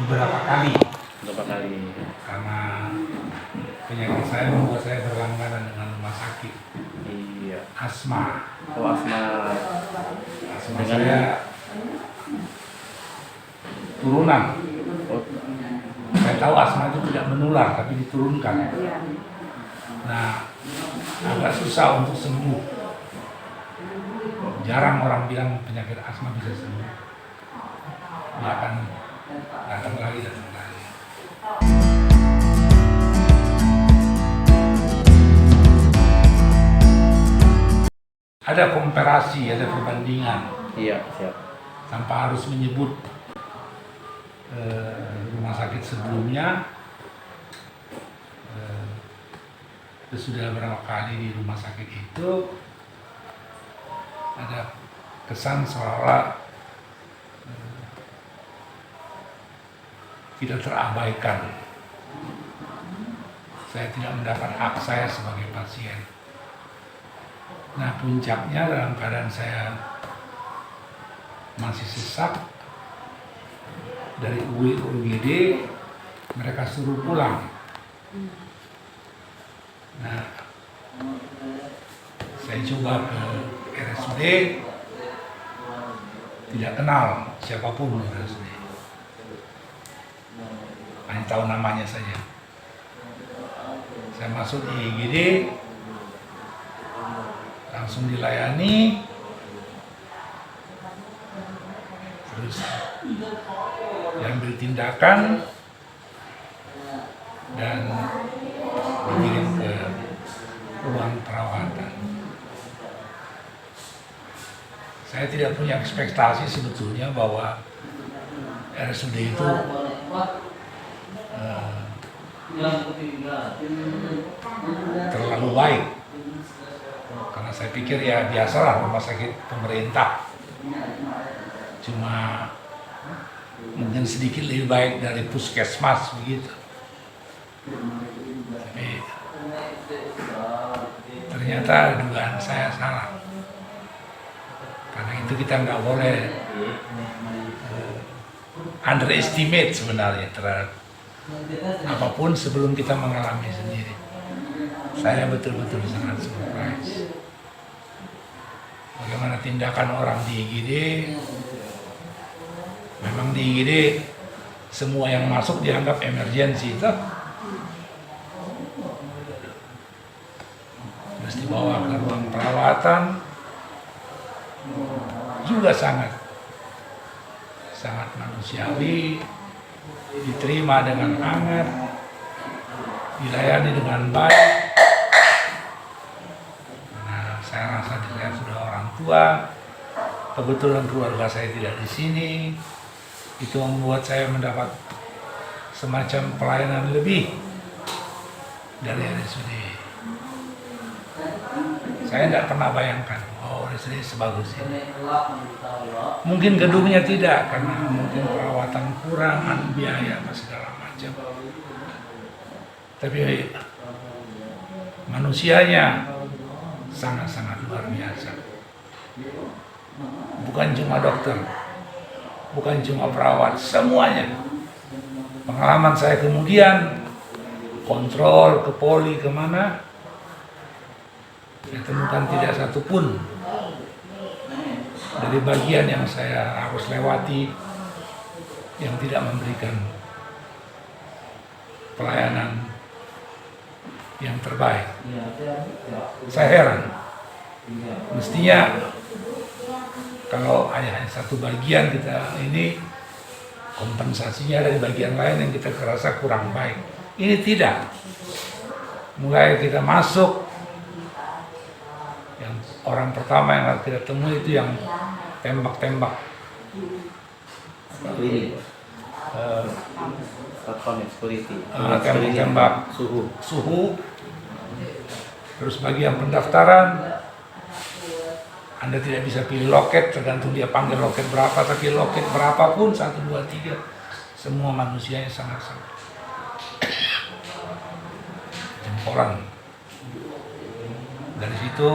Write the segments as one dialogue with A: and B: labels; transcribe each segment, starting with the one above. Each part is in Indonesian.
A: beberapa kali
B: Berapa kali?
A: karena penyakit saya membuat saya berlangganan dengan rumah sakit.
B: Iya.
A: Asma.
B: Oh, asma.
A: Asma
B: Dengan
A: saya turunan.
B: oh,
A: Saya tahu asma itu tidak menular tapi diturunkan. Nah, agak susah untuk sembuh. Jarang orang bilang penyakit asma bisa sembuh. Dia akan datang lagi. Ada komparasi, ada perbandingan.
B: iya, siap.
A: Tanpa harus menyebut rumah sakit sebelumnya. Sudah berapa kali di rumah sakit itu ada kesan seolah-olah tidak terabaikan. Saya tidak mendapat hak saya sebagai pasien. Nah, puncaknya dalam keadaan saya masih sesak dari UGD, mereka suruh pulang. Nah, saya coba ke RSUD, tidak kenal siapapun RSUD. Hanya tahu namanya saja. Saya masuk di IGD, langsung dilayani, terus diambil tindakan dan dikirim ke ruang perawatan. Saya tidak punya ekspektasi sebetulnya bahwa RSUD itu terlalu baik, karena saya pikir ya biasalah rumah sakit pemerintah, cuma mungkin sedikit lebih baik dari puskesmas begitu. Tapi ternyata dugaan saya salah. Karena itu kita nggak boleh underestimate sebenarnya terhadap apapun sebelum kita mengalami sendiri. Saya betul-betul sangat surprise. Bagaimana tindakan orang di IGD? Memang di IGD semua yang masuk dianggap emergensi itu. Terus dibawa ke ruang perawatan juga sangat manusiawi, diterima dengan hangat, dilayani dengan baik. Nah, saya rasa saya sudah orang tua, kebetulan keluarga saya tidak di sini, itu membuat saya mendapat semacam pelayanan lebih dari RSUD. Saya tidak pernah bayangkan, RSUD sebagus ini. Mungkin gedungnya tidak, karena mungkin perawatan kurang, biaya, segala macam. Tapi manusianya sangat-sangat luar biasa. Bukan cuma dokter, bukan cuma perawat, semuanya. Pengalaman saya kemudian kontrol ke poli kemana, saya temukan tidak satupun dari bagian yang saya harus lewati yang tidak memberikan pelayanan yang terbaik. Saya heran. Mestinya kalau hanya satu bagian kita ini kompensasinya dari bagian lain yang kita kerasa kurang baik. Ini tidak. Mulai kita masuk, yang orang pertama yang harus kita temui itu yang tembak-tembak. Tembak suhu. Terus bagian pendaftaran, Anda tidak bisa pilih loket, tergantung dia panggil loket berapa, tapi loket berapapun, 1, 2, 3, semua manusianya sangat-sangat jempolan. Dari situ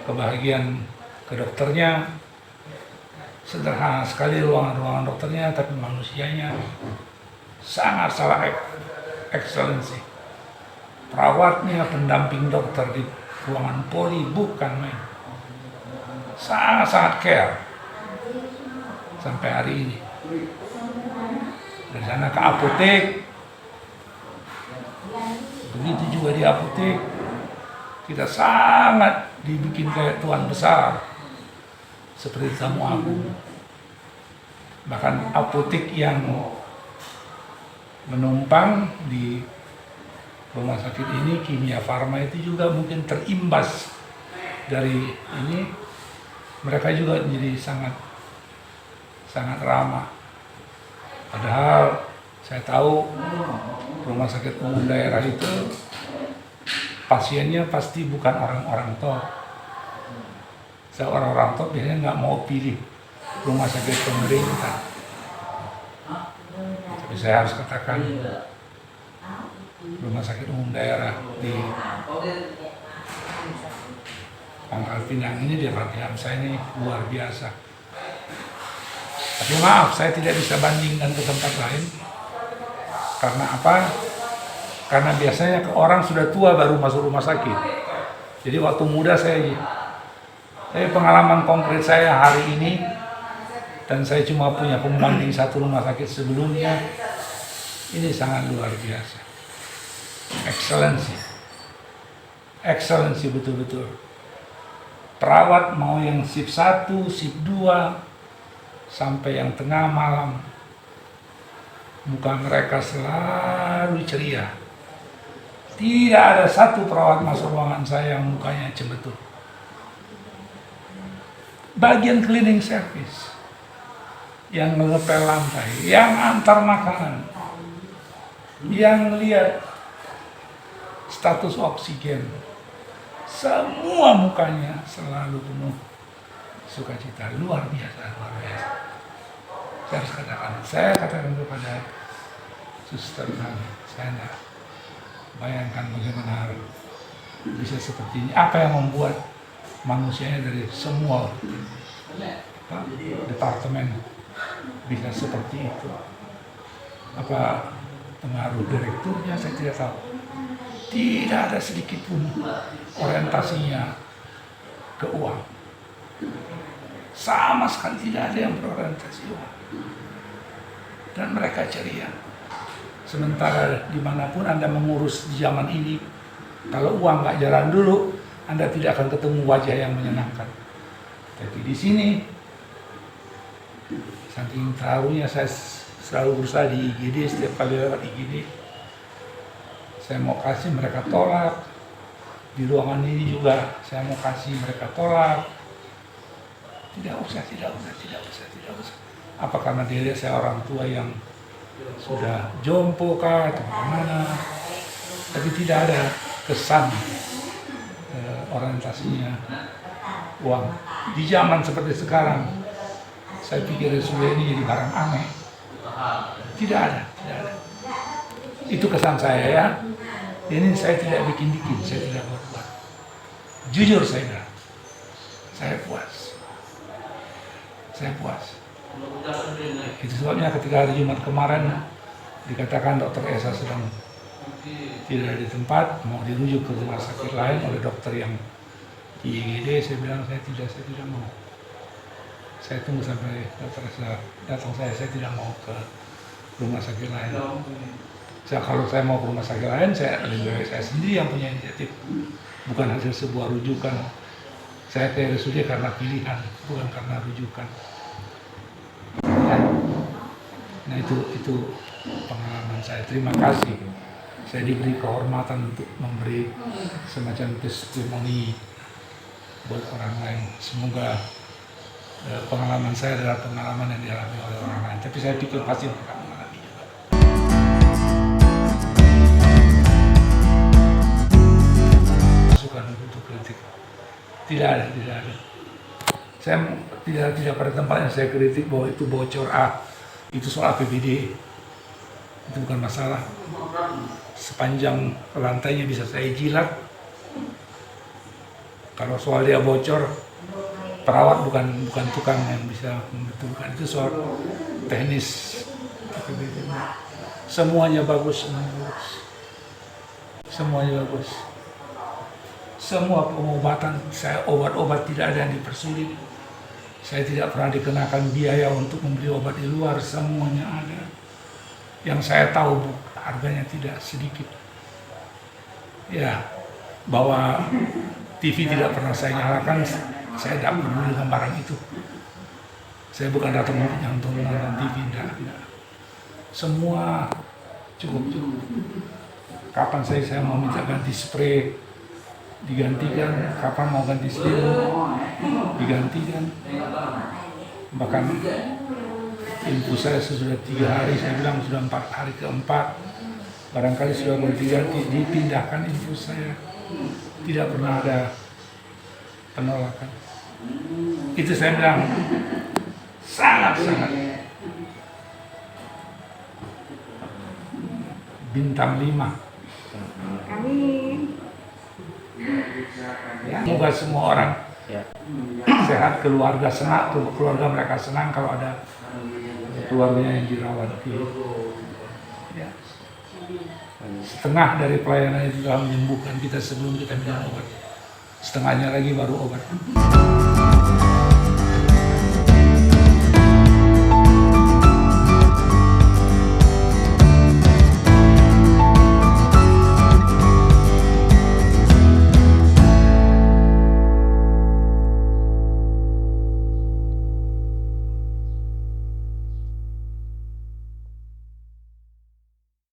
A: kebahagiaan ke dokternya, sederhana sekali ruangan-ruangan dokternya, tapi manusianya sangat excellency. Perawatnya, pendamping dokter di ruangan poli bukan main. Sangat-sangat care sampai hari ini. Dari sana ke apotek, begitu juga di apotek kita sangat dibikin kayak tuan besar seperti tamu agung. Bahkan apotek yang menumpang di rumah sakit ini, Kimia Farma, itu juga mungkin terimbas dari ini. Mereka juga jadi sangat ramah. Padahal saya tahu rumah sakit umum daerah itu pasiennya pasti bukan orang-orang top. Orang-orang top biasanya nggak mau pilih rumah sakit pemerintah. Tapi saya harus katakan rumah sakit umum daerah di Pangkal Pinang ini, di Ratiam saya ini luar biasa. Tapi maaf, saya tidak bisa bandingkan ke tempat lain. Karena apa? Karena biasanya orang sudah tua baru masuk rumah sakit. Jadi waktu muda tapi pengalaman konkret saya hari ini, dan saya cuma punya pembanding satu rumah sakit sebelumnya, ini sangat luar biasa. Excellency betul-betul. Perawat mau yang shift 1, shift 2, sampai yang tengah malam, muka mereka selalu ceria. Tidak ada satu perawat masuk ruangan saya yang mukanya cemberut. Bagian cleaning service, yang ngepel lantai, yang antar makanan, yang lihat status oksigen, semua mukanya selalu penuh sukacita. Luar biasa. Saya katakan kepada suster kami, saya tidak bayangkan bagaimana bisa seperti ini. Apa yang membuat manusianya dari semua departemen bisa seperti itu? Apa pengaruh direkturnya? Saya tidak tahu. Tidak ada sedikit pun orientasinya ke uang. Sama sekali tidak ada yang berorientasi uang. Dan mereka ceria. Sementara dimanapun Anda mengurus di zaman ini, kalau uang nggak jalan dulu, Anda tidak akan ketemu wajah yang menyenangkan. Tapi di sini, saking tahunya saya selalu berusaha di IGD, setiap kali lewat IGD, saya mau kasih mereka tolak. Di ruangan ini juga saya mau kasih mereka tolak. Tidak usah. Apa karena dia lihat saya orang tua yang sudah jompo kah atau bagaimana? Tapi tidak ada kesan orientasinya uang. Di zaman seperti sekarang, saya pikir sudah ini jadi barang aneh. Tidak ada. Itu kesan saya ya. Ini saya tidak bikin, saya tidak buat. Jujur saya bilang, saya puas. Itu sebabnya ketika hari Jumat kemarin dikatakan Dr. Esa sedang tidak di tempat, mau dirujuk ke rumah sakit lain oleh dokter yang di IGD, saya bilang saya tidak mau. Saya tunggu sampai Dr. Esa datang, saya tidak mau ke rumah sakit lain. Kalau saya mau ke rumah sakit lain, saya sendiri yang punya inisiatif, bukan hasil sebuah rujukan. Saya ke RSUD karena pilihan, bukan karena rujukan. Nah itu pengalaman saya. Terima kasih. Saya diberi kehormatan untuk memberi semacam testimoni buat orang lain. Semoga pengalaman saya adalah pengalaman yang dialami oleh orang lain. Tapi saya pikir pasti mereka mengalami juga. Masukan untuk kritik tidak ada. Saya tidak pada tempatnya saya kritik bahwa itu bocor, itu soal APBD, itu bukan masalah. Sepanjang lantainya bisa saya jilat. Kalau soal dia bocor, perawat bukan tukang yang bisa membetulkan, itu soal teknis. Semuanya bagus, semuanya bagus. Semua pengobatan saya, obat-obat tidak ada yang dipersulit. Saya tidak pernah dikenakan biaya untuk membeli obat di luar, semuanya ada. Yang saya tahu harganya tidak sedikit. Ya, bahwa TV tidak pernah saya nyalakan, saya tidak peduli dengan barang itu. Saya bukan datang untuk nonton TV, tidak. Semua cukup. Kapan saya mau minta ganti spray, digantikan. Kapan mau ganti selimut, digantikan. Bahkan infus saya sudah 3 hari, saya bilang sudah 4 hari keempat. Barangkali sudah boleh diganti, dipindahkan infus saya. Tidak pernah ada penolakan. Itu saya bilang sangat bintang 5.
C: Amin.
A: Ya, semoga semua orang
B: Ya.
A: sehat, keluarga senang, keluarga mereka senang kalau ada keluarganya yang dirawat. Ya. Setengah dari pelayanan itu telah menyembuhkan kita sebelum kita minum obat. Setengahnya lagi baru obat.